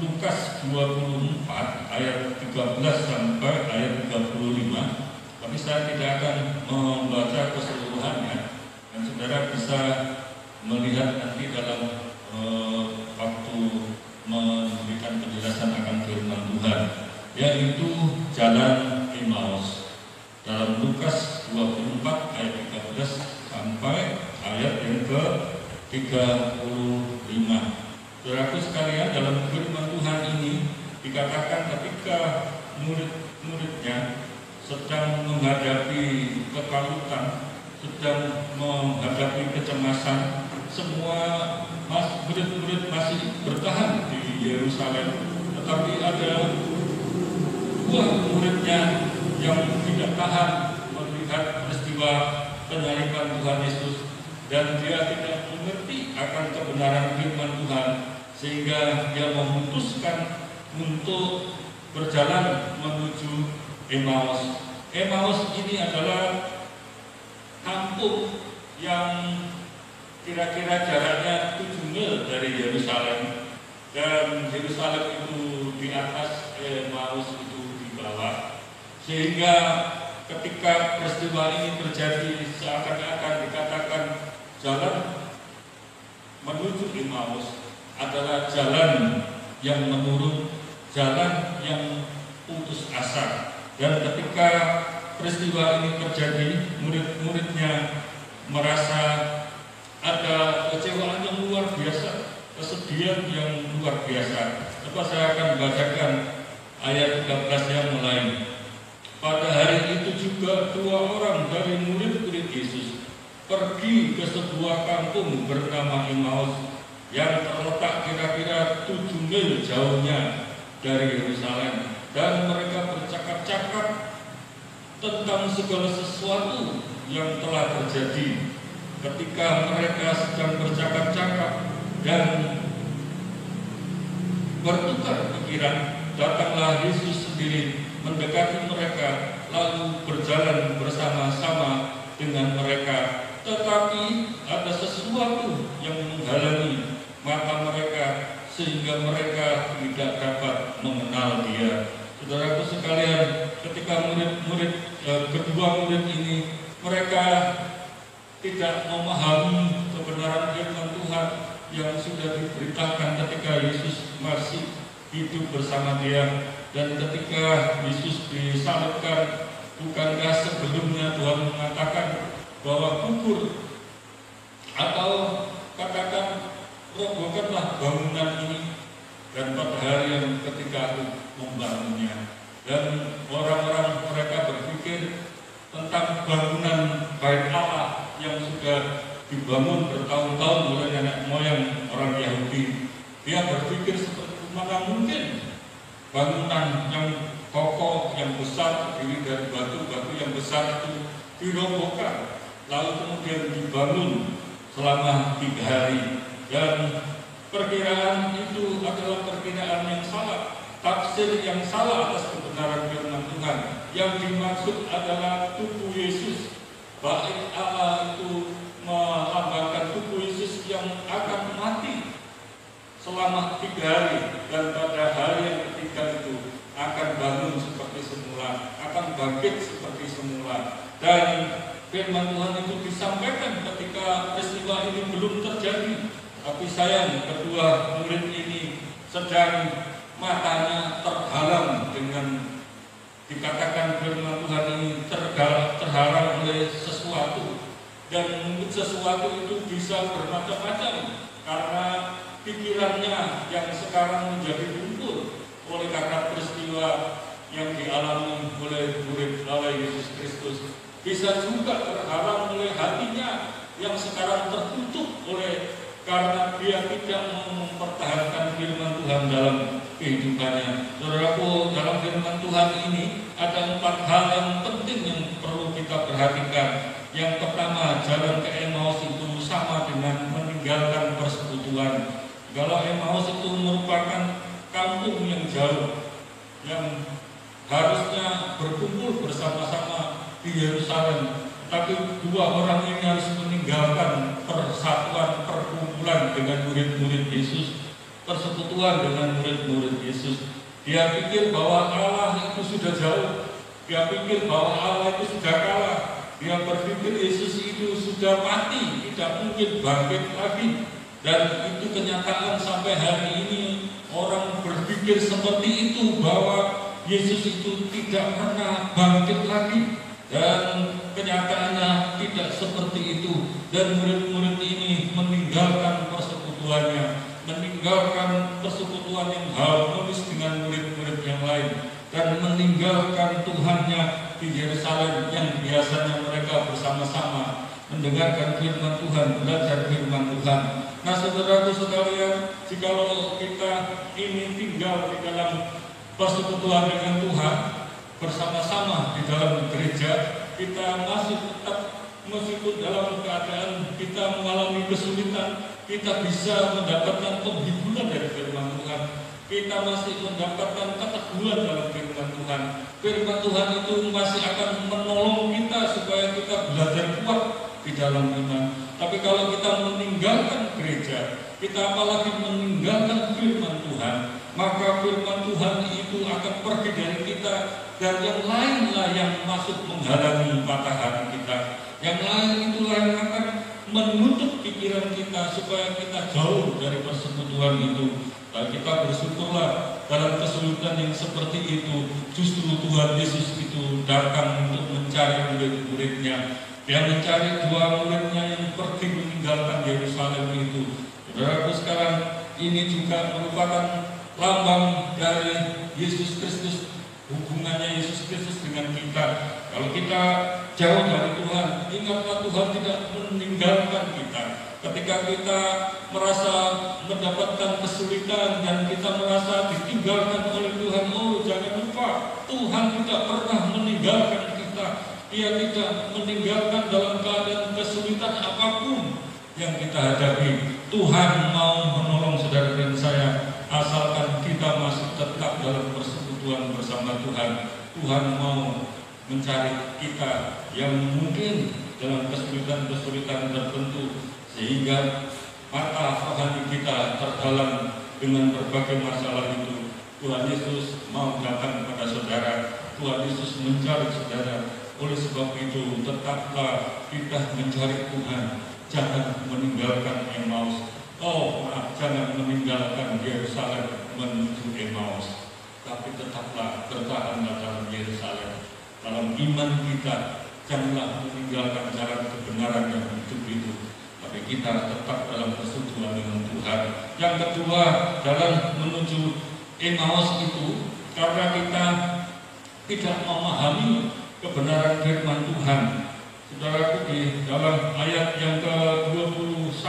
Lukas 24 ayat 13 sampai ayat 35. Tapi saya tidak akan membaca keseluruhannya, dan saudara bisa melihat nanti dalam waktu memberikan penjelasan akan firman Tuhan, yaitu jalan Emmaus dalam Lukas 24 ayat 13 sampai ayat yang ke-35. Saudaraku sekalian, dalam firman Tuhan ini dikatakan ketika murid-muridnya sedang menghadapi kekalutan, sedang menghadapi kecemasan, semua murid-murid masih bertahan di Yerusalem, tetapi ada dua muridnya yang tidak tahan melihat peristiwa penyaliban Tuhan Yesus, dan dia tidak mengerti akan kebenaran firman Tuhan, sehingga dia memutuskan untuk berjalan menuju Emmaus. Emmaus ini adalah kampung yang kira-kira jaraknya 7 mil dari Yerusalem, dan Yerusalem itu di atas, Emmaus itu di bawah, sehingga ketika peristiwa ini terjadi seakan-akan dikatakan jalan menuju Emmaus adalah jalan yang menurun, jalan yang putus asa. Dan ketika peristiwa ini terjadi, murid-muridnya merasa ada kecewaan yang luar biasa, kesedihan yang luar biasa. Lepas saya akan membacakan ayat 13 yang lain. Pada hari itu juga 2 orang dari murid-murid Yesus pergi ke sebuah kampung bernama Emmaus yang terletak kira-kira 7 mil jauhnya dari Yerusalem, dan mereka bercakap-cakap tentang segala sesuatu yang telah terjadi. Ketika mereka sedang bercakap-cakap dan bertukar pikiran, datanglah Yesus sendiri mendekati mereka, lalu berjalan bersama-sama dengan mereka. Tetapi ada sesuatu yang menghalangi mata mereka, sehingga mereka tidak dapat mengenal Dia. Saudaraku sekalian, ketika kedua murid ini, mereka tidak memahami kebenaran firman Tuhan yang sudah diberitakan ketika Yesus masih hidup bersama dia. Dan ketika Yesus disalibkan, bukankah sebelumnya Tuhan mengatakan bahwa kubur atau katakan robohkanlah bangunan ini, dan pada hari yang ketiga aku membangunnya. Dan orang-orang mereka berpikir tentang bangunan Bait Allah yang sudah dibangun bertahun-tahun oleh nenek moyang orang Yahudi. Dia berpikir seperti mana mungkin bangunan yang kokoh, yang besar, terdiri dari batu-batu yang besar itu dirobohkan, lalu kemudian dibangun selama 3 hari. Dan perkiraan itu adalah perkiraan yang salah, tafsir yang salah atas kebenaran firman Tuhan. Yang dimaksud adalah tubuh Yesus. Bait Allah itu melambangkan tubuh Yesus yang akan mati selama 3 hari, dan pada hari yang ketiga itu akan bangun seperti semula, akan bangkit seperti semula. Dan firman Tuhan itu disampaikan ketika peristiwa ini belum terjadi. Tapi sayang, kedua murid ini sedang matanya terhalang dengan, dikatakan firman Tuhan ini terhalang oleh sesuatu. Dan mungkin sesuatu itu bisa bermacam-macam, karena pikirannya yang sekarang menjadi luntur oleh karena peristiwa yang dialami oleh murid Allah Yesus Kristus. Bisa juga terhalang oleh hatinya yang sekarang tertutup oleh karena dia tidak mau mempertahankan firman Tuhan dalam kehidupannya. Saudaraku, dalam firman Tuhan ini ada 4 hal yang penting yang perlu kita perhatikan. Yang pertama, jalan ke Emmaus itu sama dengan meninggalkan persekutuan. Kalau Emmaus itu merupakan kampung yang jauh, yang harusnya berkumpul bersama-sama di Yerusalem, tapi 2 orang ini harus meninggalkan persatuan perkumpulan dengan murid-murid Yesus. persekutuan dengan murid-murid Yesus. Dia pikir bahwa Allah itu sudah jauh. Dia pikir bahwa Allah itu sudah kalah. Dia berpikir Yesus itu sudah mati, tidak mungkin bangkit lagi. Dan itu kenyataan sampai hari ini orang berpikir seperti itu, bahwa Yesus itu tidak pernah bangkit lagi. Dan kenyataannya tidak seperti itu. Dan murid-murid ini meninggalkan persekutuannya, meninggalkan persekutuan yang harmonis dengan murid-murid yang lain, dan meninggalkan Tuhannya di Yerusalem yang biasanya mereka bersama-sama mendengarkan firman Tuhan, belajar firman Tuhan. Nah, saudaraku sekalian, jikalau kita ini tinggal di dalam persekutuan dengan Tuhan, bersama-sama di dalam gereja, kita masih tetap, meskipun dalam keadaan kita mengalami kesulitan, kita bisa mendapatkan penghiburan dari firman Tuhan. Kita masih mendapatkan keteguhan dalam firman Tuhan. Firman Tuhan itu masih akan menolong kita supaya kita belajar kuat di dalam iman. Tapi kalau kita meninggalkan gereja, kita apalagi meninggalkan firman Tuhan, maka firman Tuhan itu akan pergi dari kita, dan yang lainlah yang masuk menghalangi mata hati kita. Yang lain itulah yang akan menutup pikiran kita supaya kita jauh dari persekutuan itu. Dan kita bersyukurlah dalam kesulitan yang seperti itu, justru Tuhan Yesus itu datang untuk mencari murid-muridnya. Dia mencari dua muridnya yang pergi meninggalkan Yerusalem itu. Saudaraku sekarang, ini juga merupakan lambang dari Yesus Kristus, hubungannya Yesus Kristus dengan kita. Kalau kita jauh dari Tuhan, ingatlah Tuhan tidak meninggalkan kita. Ketika kita merasa mendapatkan kesulitan dan kita merasa ditinggalkan oleh Tuhan, oh jangan lupa, Tuhan tidak pernah meninggalkan kita. Dia tidak meninggalkan dalam keadaan kesulitan apapun yang kita hadapi. Tuhan mau menolong saudara dan saya, asalkan kita masih tetap dalam persekutuan bersama Tuhan. Tuhan mau mencari kita yang mungkin dalam kesulitan-kesulitan tertentu, sehingga mata rohani kita terdalam dengan berbagai masalah itu. Tuhan Yesus mau datang kepada saudara. Tuhan Yesus mencari saudara. Oleh sebab itu, tetaplah kita mencari Tuhan. Jangan meninggalkan Emmaus. Oh, maaf, jangan meninggalkan Yerusalem menuju Emmaus. Tapi tetaplah bertahanlah dalam Yerusalem. Dalam iman kita, janganlah meninggalkan jalan kebenaran yang hidup itu. Tapi kita tetap dalam persekutuan dengan Tuhan. Yang kedua, dalam menuju Emmaus itu, karena kita tidak memahami kebenaran firman Tuhan. Saudaraku, di dalam ayat yang ke-21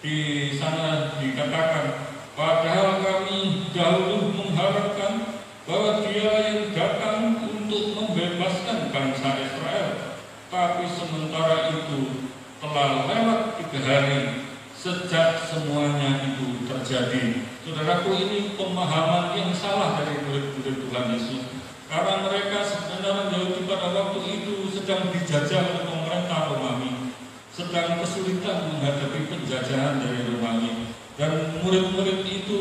di sana dikatakan, padahal kami dahulu mengharapkan bahwa Dia yang datang untuk membebaskan bangsa Israel, tapi sementara itu telah lewat 3 hari sejak semuanya itu terjadi. Saudaraku, ini pemahaman yang salah dari murid-murid Tuhan Yesus. Karena mereka sebenarnya Yahudi pada waktu itu sedang dijajah oleh pemerintah Romawi, sedang kesulitan menghadapi penjajahan dari Romawi. Dan murid-murid itu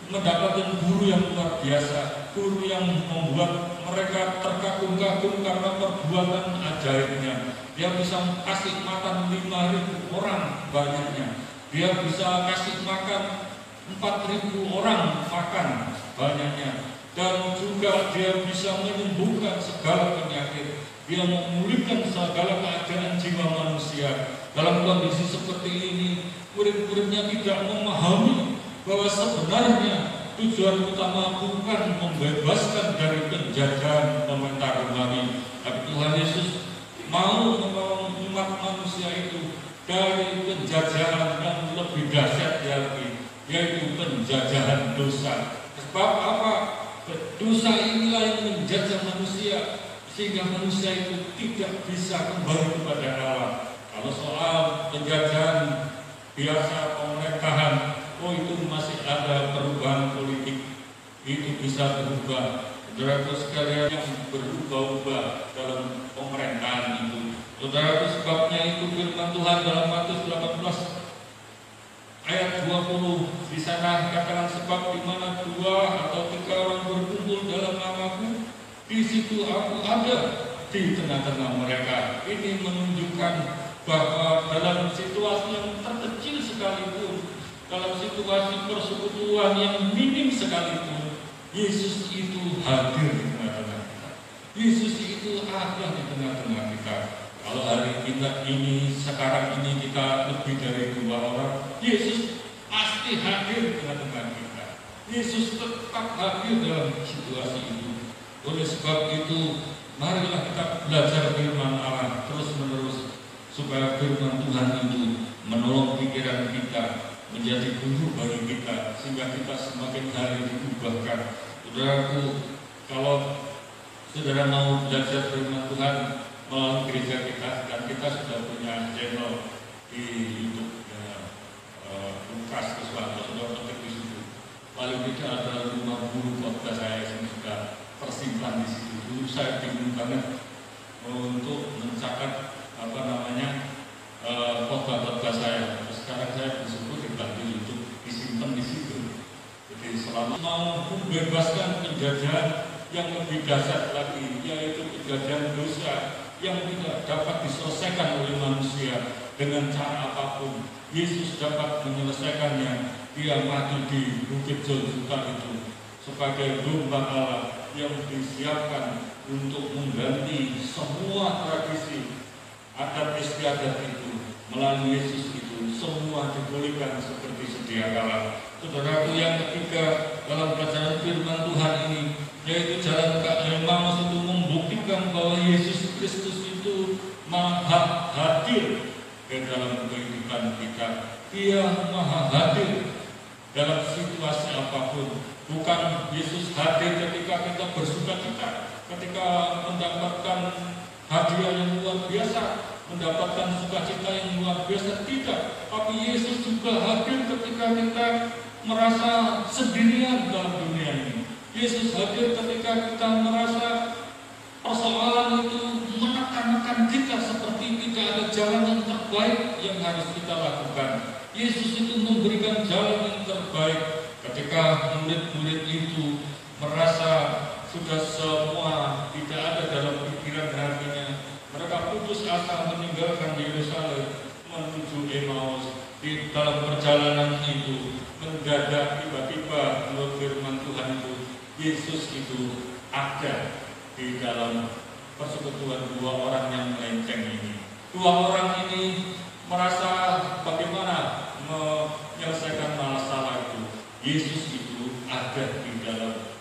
mendapatkan guru yang luar biasa, guru yang membuat mereka terkagum-kagum karena perbuatan ajaibnya. Dia bisa kasih makan 5.000 orang banyaknya. Dia bisa kasih makan 4.000 orang makan banyaknya. Dan juga dia bisa menyembuhkan segala penyakit. Dia memulihkan segala keadaan jiwa manusia. Dalam kondisi seperti ini, murid-muridnya tidak memahami bahwa sebenarnya tujuan utama bukan membebaskan dari penjajahan pemerintah Romawi, tapi Tuhan Yesus mau menolong umat manusia itu dari penjajahan yang lebih dahsyat lagi, yaitu penjajahan dosa. Sebab apa? Dosa inilah yang menjajah manusia, sehingga manusia itu tidak bisa kembali kepada Allah. Kalau soal penjajahan biasa pemerintahan, oh itu masih ada perubahan politik, itu bisa berubah. Saudaraku sekalian, yang berubah-ubah dalam pemerintahan itu. Saudaraku, sebabnya itu firman Tuhan dalam Matius 18 ayat 20 di sana katakan, sebab di mana 2 atau 3 orang berkumpul dalam namaku, di situ aku ada di tengah-tengah mereka. Ini menunjukkan bahwa dalam situasi yang terkecil sekalipun, dalam situasi persekutuan yang minim sekalipun, Yesus itu hadir di tengah-tengah kita. Yesus itu ada di tengah-tengah kita. Kalau hari kita ini, sekarang ini kita lebih dari 2 orang, Yesus pasti hadir di tengah-tengah kita. Yesus tetap hadir dalam situasi itu. Oleh sebab itu, marilah kita belajar firman Allah terus-menerus, supaya firman Tuhan itu menolong pikiran kita, menjadi guru bagi kita, sehingga kita semakin hari diubahkan. Saudaraku, kalau saudara mau belajar firman Tuhan melalui gereja kita, dan kita sudah punya channel di YouTube Lukas Kuswanto, sudah ketik di situ. Paling tidak ada 50 khotbah saya yang sudah tersimpan di situ. Dulu saya bingung banget untuk mencatat khotbah-khotbah saya. Sekarang saya bersyukur dibantu YouTube, disimpan di situ. Jadi selama mau membebaskan penjajahan yang lebih dahsyat lagi, yaitu penjajahan dosa yang tidak dapat diselesaikan oleh manusia dengan cara apapun, Yesus dapat menyelesaikannya. Dia mati di Bukit Golgota itu sebagai domba Allah yang disiapkan untuk mengganti semua tradisi adat istiadat itu. Melalui Yesus itu semua dipulihkan seperti sedia kala. Saudaraku, yang ketiga dalam pelajaran firman Tuhan ini, yaitu jalan ke Emmaus, itu membuktikan bahwa Yesus Kristus itu maha hadir di dalam kehidupan kita. Dia maha hadir dalam situasi apapun. Bukan Yesus hadir ketika kita bersukacita, ketika mendapatkan hadiah yang luar biasa, mendapatkan sukacita yang luar biasa, tidak. Tapi Yesus juga hadir ketika kita merasa sendirian dalam dunia ini. Yesus hadir ketika kita merasa persoalan itu menekan-nekan kita, seperti tidak ada jalan yang terbaik yang harus kita lakukan. Yesus itu memberikan jalan yang terbaik. Ketika murid-murid itu merasa sudah semua tidak ada dalam pikiran hatinya, mereka putus asa meninggalkan Yerusalem menuju Emmaus. Di dalam perjalanan itu, mendadak tiba-tiba menurut firman Tuhan itu, Yesus itu ada di dalam persekutuan 2 orang yang melenceng ini. 2 orang ini merasa bagaimana menyelesaikan masalah itu. Yesus itu ada di dalam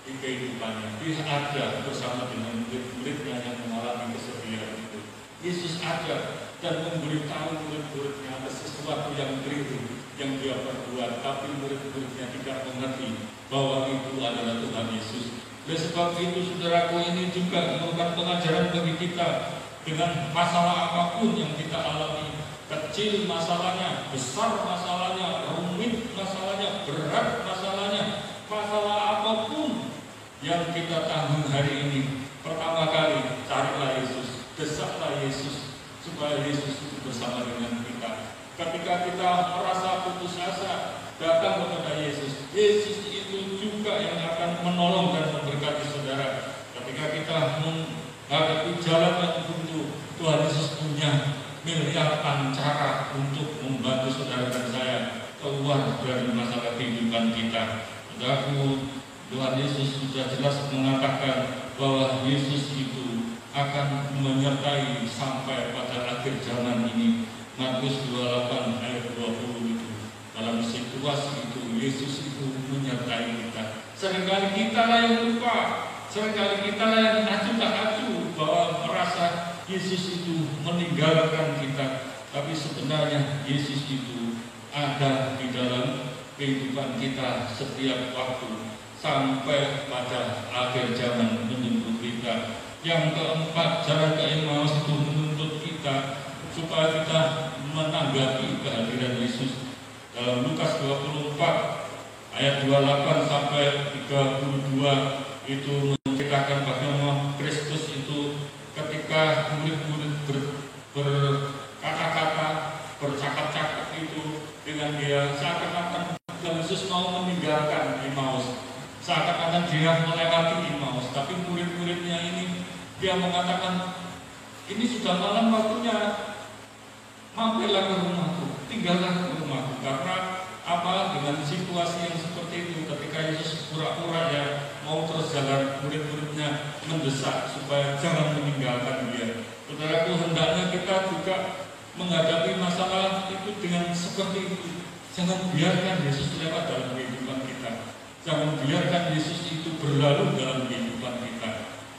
kehidupannya. Dia ada bersama dengan murid-muridnya yang mengalami kesedihan itu. Yesus ada dan memberitahu murid-muridnya ada sesuatu yang keliru yang dia perbuat, tapi murid-muridnya tidak mengerti bahwa itu adalah Tuhan Yesus. Oleh sebab itu, saudaraku, ini juga merupakan pengajaran bagi kita. Dengan masalah apapun yang kita alami, kecil masalahnya, besar masalahnya, rumit masalahnya, berat masalahnya, masalah apapun yang kita tanggung hari ini, pertama kali carilah Yesus, desaklah Yesus, supaya Yesus itu bersama dengan kita. Ketika kita merasa putus asa, datang kepada Yesus. Yesus itu juga yang akan menolong dan memberkati saudara. Ketika kita menghadapi jalan yang buntu, Tuhan Yesus punya miliaran cara untuk membantu saudara dan saya keluar dari masalah kehidupan kita. Saudaraku, Tuhan Yesus sudah jelas mengatakan bahwa Yesus itu akan menyertai sampai pada akhir zaman ini. Markus 28 ayat 20 itu. Dalam situasi itu, Yesus itu menyertai kita. Seringkali kita lah yang lupa, seringkali kita lah yang acuh tak acuh bahwa merasa Yesus itu meninggalkan kita. Tapi sebenarnya Yesus itu ada di dalam kehidupan kita setiap waktu sampai pada akhir zaman menjemput kita. Yang keempat, jalan ke Emmaus itu menuntut kita supaya kita menanggapi kehadiran Yesus. Dalam Lukas 24 ayat 28 sampai 32 itu menceritakan bagaimana Kristus itu ketika murid-murid berkata-kata, bercakap-cakap itu dengan dia Emmaus. Seakan-akan dia melewati Emmaus, tapi murid-muridnya ini dia mengatakan, ini sudah malam waktunya, mampirlah ke rumahku, tinggallah ke rumahku. Karena apa? Dengan situasi yang seperti itu, ketika Yesus pura-pura ya mau terus jalan, murid-muridnya mendesak supaya jangan meninggalkan dia. Saudaraku, hendaknya kita juga menghadapi masalah itu dengan seperti itu. Jangan biarkan Yesus lewat dalam kehidupan kita. Jangan biarkan Yesus itu berlalu dalam kehidupan kita.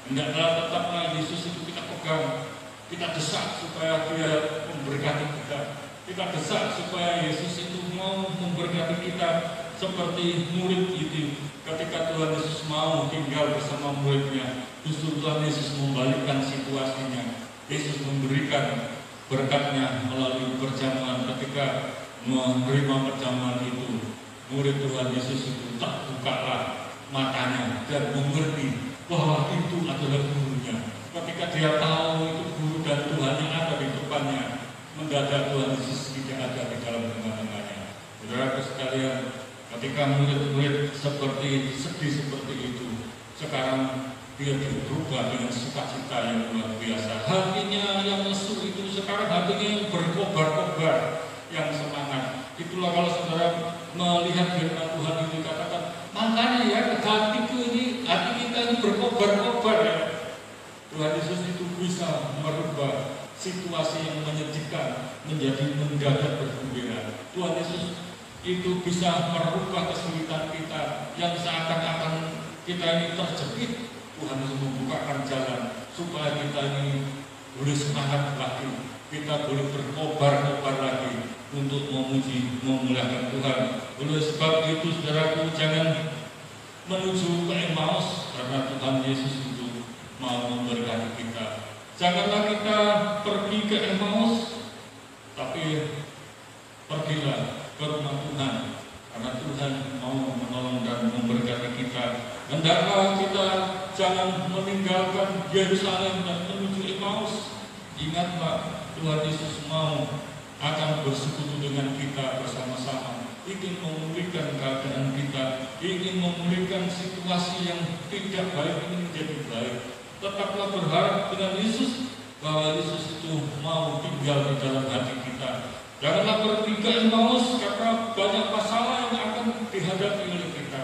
Hendaklah tetaplah Yesus itu kita pegang, kita desak supaya dia memberkati kita. Kita desak supaya Yesus itu mau memberkati kita seperti murid itu. Ketika Tuhan Yesus mau tinggal bersama muridnya, justru Tuhan Yesus membalikkan situasinya. Yesus memberikan berkatnya melalui perjamuan. Ketika menerima perjamuan itu, murid Tuhan Yesus itu tak bukalah matanya dan mengerti bahwa itu adalah gurunya. Ketika dia tahu itu guru dan Tuhan yang ada di depannya, mendadak Tuhan Yesus tidak ada di dalam tengah-tengahnya. Saudara sekalian, ketika murid-murid seperti sedih seperti itu, sekarang dia berubah dengan sukacita yang luar biasa. Hatinya yang lesu itu sekarang hatinya yang berkobar-kobar, yang semangat. Itulah kalau saudara melihat firman Tuhan itu dikatakan, makanya ya hatiku ini, hati kita ini berkobar-kobar ya. Tuhan Yesus itu bisa merubah situasi yang menyedihkan menjadi mendadak bergembira. Tuhan Yesus itu bisa merubah kesulitan kita yang seakan-akan kita ini terjepit. Tuhan Yesus membukakan jalan supaya kita ini boleh semangat lagi, kita boleh berkobar-kobar lagi untuk memuji, memuliakan Tuhan. Oleh sebab itu, saudaraku, jangan menuju ke Emmaus, karena Tuhan Yesus itu mau memberkati kita. Janganlah kita pergi ke Emmaus, tapi pergilah ke rumah Tuhan, karena Tuhan mau menolong dan memberkati kita. Hendaklah kita jangan meninggalkan Yerusalem dan menuju Emmaus. Ingatlah, Tuhan Yesus mau akan bersekutu dengan kita bersama-sama, ingin memulihkan keadaan kita, ingin memulihkan situasi yang tidak baik ini menjadi baik. Tetaplah berharap dengan Yesus, bahwa Yesus itu mau tinggal di dalam hati kita. Janganlah pergi ke Emmaus karena banyak masalah yang akan dihadapi oleh kita,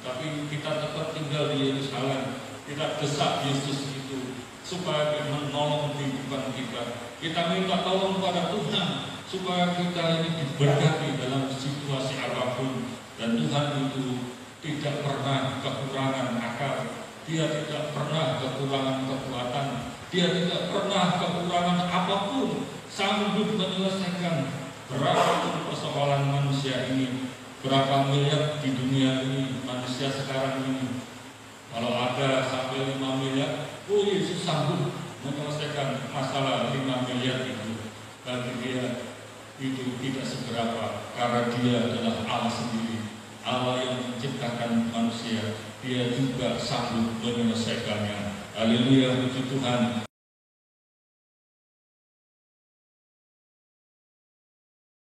tapi kita tetap tinggal di Yerusalem. Kita desak Yesus itu supaya dia menolong kehidupan kita. Kita minta tolong pada Tuhan supaya kita ini diberkati dalam situasi apapun. Dan Tuhan itu tidak pernah kekurangan akal, Dia tidak pernah kekurangan kekuatan, Dia tidak pernah kekurangan apapun, sanggup menyelesaikan berapapun persoalan manusia ini. Berapa miliar di dunia ini manusia sekarang ini, kalau ada sampai 5 miliar, oh Yesus sanggup menyelesaikan masalah 5 miliar itu. Bagi Dia itu tidak seberapa, karena Dia adalah Allah sendiri, Allah yang menciptakan manusia. Dia juga sanggup menyelesaikannya. Haleluya, puji Tuhan.